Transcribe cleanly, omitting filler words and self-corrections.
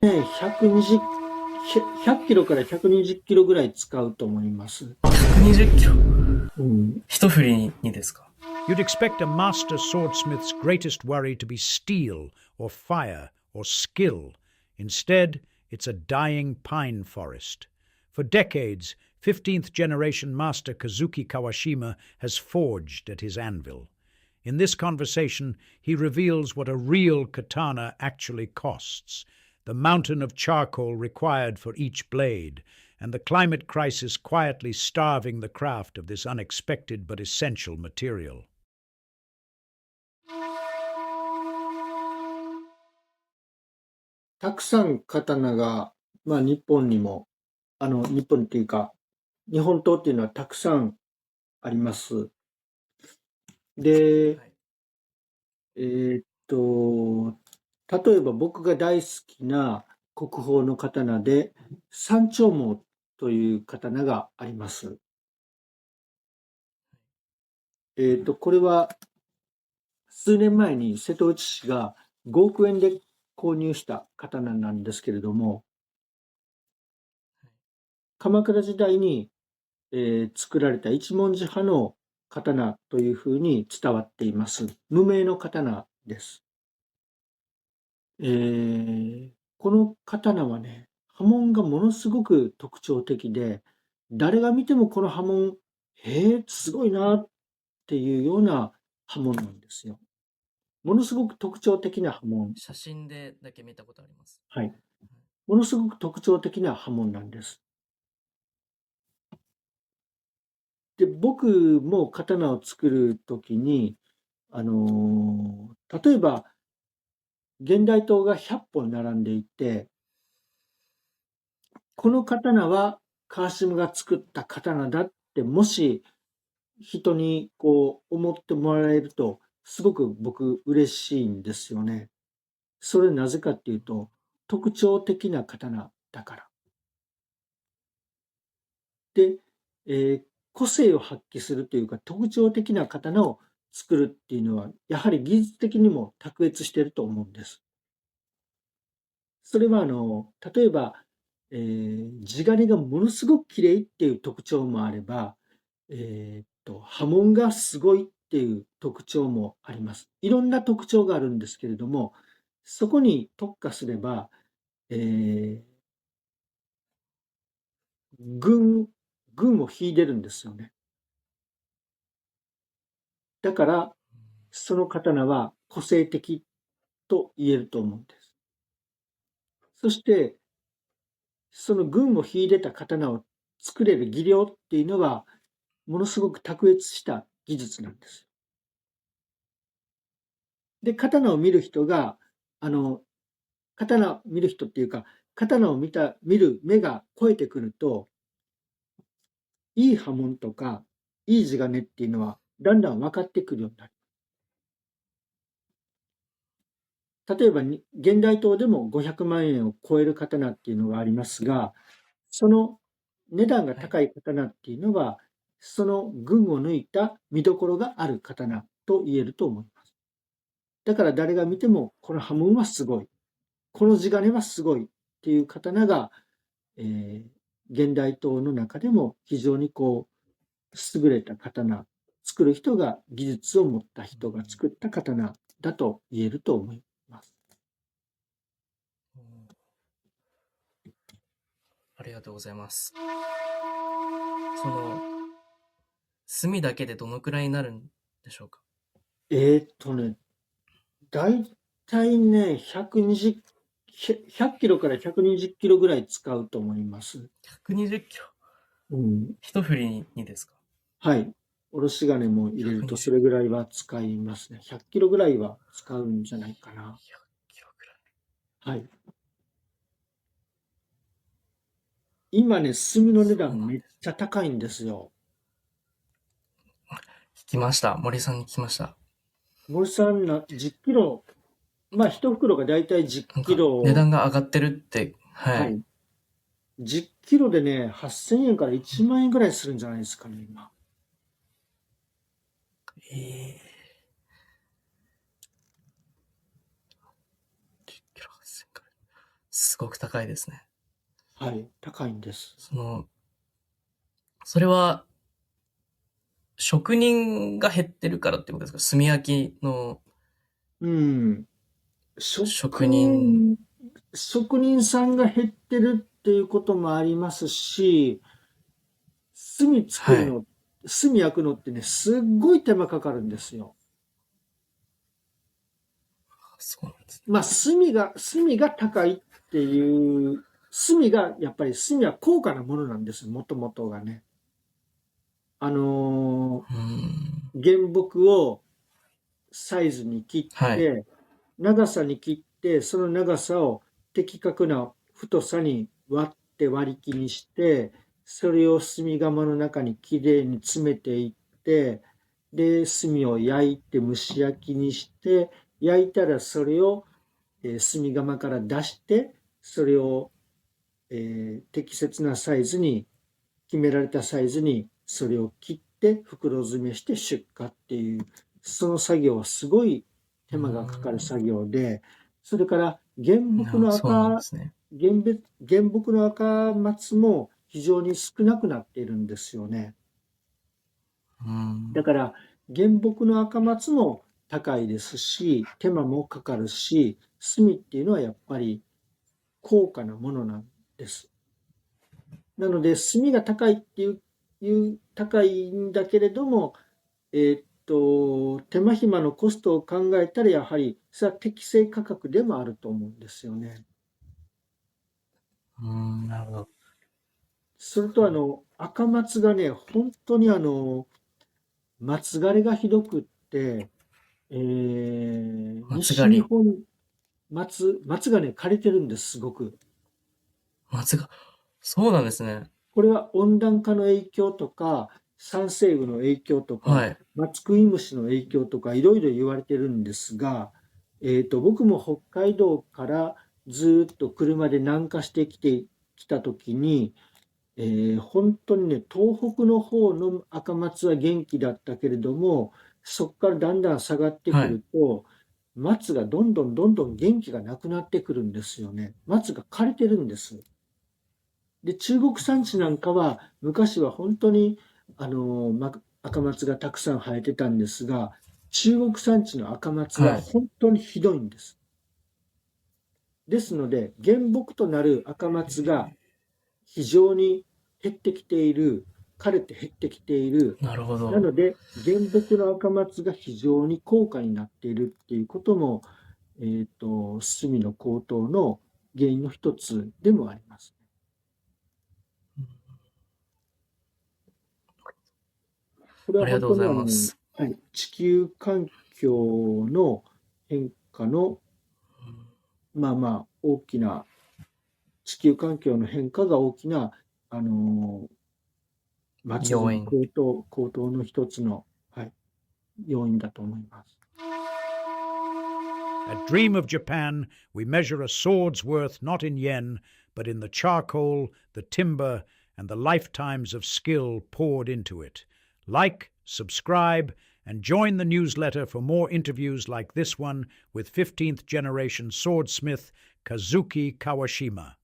ね、120、100キロから120キロぐらい使うと思います。120キロ。うん。一振りにですか？ You'd expect a master swordsmith's greatest worry to be steel or fire or skill. Instead, it's a dying pine forest. For decades, 15th generation master Kazuki Kawashima has forged at his anvil. In this conversation, he reveals what a real katana actually costs, the mountain of charcoal required for each blade, and the climate crisis quietly starving the craft of this unexpected but essential material. たくさん刀が、まあ日本にも、日本っていうか、日本刀っていうのはたくさんあります。で、はい。えーっと、例えば僕が大好きな国宝の刀で、山頂毛という刀があります。これは数年前に瀬戸内市が5億円で購入した刀なんですけれども、鎌倉時代に、作られた一文字派の刀というふうに伝わっています。無名の刀です。この刀はね、刃文がものすごく特徴的で、誰が見てもこの刃文、すごいなっていうような刃文なんですよ。ものすごく特徴的な刃文。写真でだけ見たことあります。はい。ものすごく特徴的な刃文なんです。で、僕も刀を作るときに、例えば、現代刀が100本並んでいて、この刀は川島が作った刀だってもし人にこう思ってもらえると、すごく僕嬉しいんですよね。それなぜかっていうと、特徴的な刀だから。で、えー個性を発揮するというか、特徴的な刀を作るっていうのは、やはり技術的にも卓越していると思うんです。それは例えば、地金がものすごく綺麗っていう特徴もあれば、刃文がすごいっていう特徴もあります。いろんな特徴があるんですけれども、そこに特化すれば、えー群、群を秀でるんですよね。だから、その刀は個性的と言えると思うんです。そして、その群を秀でた刀を作れる技量っていうのは、ものすごく卓越した技術なんです。で、刀を見る人が、あの、刀を見る人っていうか、刀を見る目が肥えてくると、いい刃文とか、いい地金っていうのは、だんだん分かってくるようになる。例えば現代刀でも500万円を超える刀っていうのがありますが、その値段がはい。高い刀っていうのは、その群を抜いた見どころがある刀と言えると思います。だから誰が見ても、この刃文はすごい。この地金はすごいっていう刀が、えー現代刀の中でも非常にこう、優れた刀、作る人が技術を持った人が作った刀だと言えると思います。ありがとうございます。その、墨だけでどのくらいになるんでしょうか？ね、だいたいね、100キロから120キロぐらい使うと思います。120キロ。うん。一振りにですか？ はい。おろし金も入れるとそ 120、れぐらいは使いますね。100キロぐらいは使うんじゃないかな。100キロくらい。はい。今ね、炭の値そう段めっなんです。ちゃ高いんですよ。聞きました。森さんに聞きました。森さん10キロ、まあ一袋がだいたい10キなんか、値ロ、段が上がってるって、はい。はい。10キロでね、8000円から1万円ぐらいするんじゃないですかね、今。ええ10キロ8000くらい。すごく高いですね。はい、高いんです。それは、職人が減ってるからってことですか？炭焼きのうん。職人。職人さんが減ってるっていうこともありますし、炭作はい。るの、炭焼くのってね、すっごい手間かかるんですよ。そうなんですね。まあ、炭が高いっていう、やっぱり炭は高価なものなんですよ、もともとがね。あのうーん。原木をサイズに切っはい。て、長さに切って、その長さを的確な太さに割って割り切りにして、それを炭窯の中にきれいに詰めていって、で、炭を焼いて蒸し焼きにして、焼いたらそれを、炭窯から出して、それを、適切なサイズに、決められたサイズにそれを切って袋詰めして出荷っていう、その作業はすごいうー手間がかかるん。作業で、それから原木のそうなんですね。原木の赤松も非常に少なくなっているんですよね。うーん。だから原木の赤松も高いですし、手間もかかるし、炭っていうのはやっぱり高価なものなんです。なので、炭が高いって高いんだけれども、手間暇のコストを考えたら、やはり、それは適正価格でもあると思うんですよね。なるほど。それと、赤松がね、本当に松枯れがひどくって、西松狩り。日本、松がね、枯れてるんです、すごく。松が、そうなんですね。これは温暖化の影響とか、酸性雨の影響とか、はい。松食い虫の影響とか、いろいろ言われてるんですが、僕も北海道からずっと車で南下してきたときに、本当にね、東北の方の赤松は元気だったけれども、そこからだんだん下がってくはい。ると、松がどんどんどんどん元気がなくなってくるんですよね。松が枯れてるんです。で、中国山地なんかは、昔は本当に、赤松がたくさん生えてたんですが、中国山地の赤松ははい。本当にひどいんです。ですので、原木となる赤松が非常に減ってきている、枯れて減ってきている。なるほど。なので、原木の赤松が非常に高価になっているっていうことも、炭の高騰の原因の一つでもあります。これは本当にありがとうございます。はい、地球環境の変化の、まあまあ、地球環境の変化が大きな、あの、松の要因。高騰の一つの、はい、要因だと思います。At Dream of Japan, we measure a sword's worth not in yen, but in the charcoal, the timber, and the lifetimes of skill poured into it. Like, subscribe, and join the newsletter for more interviews like this one with 15th generation swordsmith Kazuki Kawashima.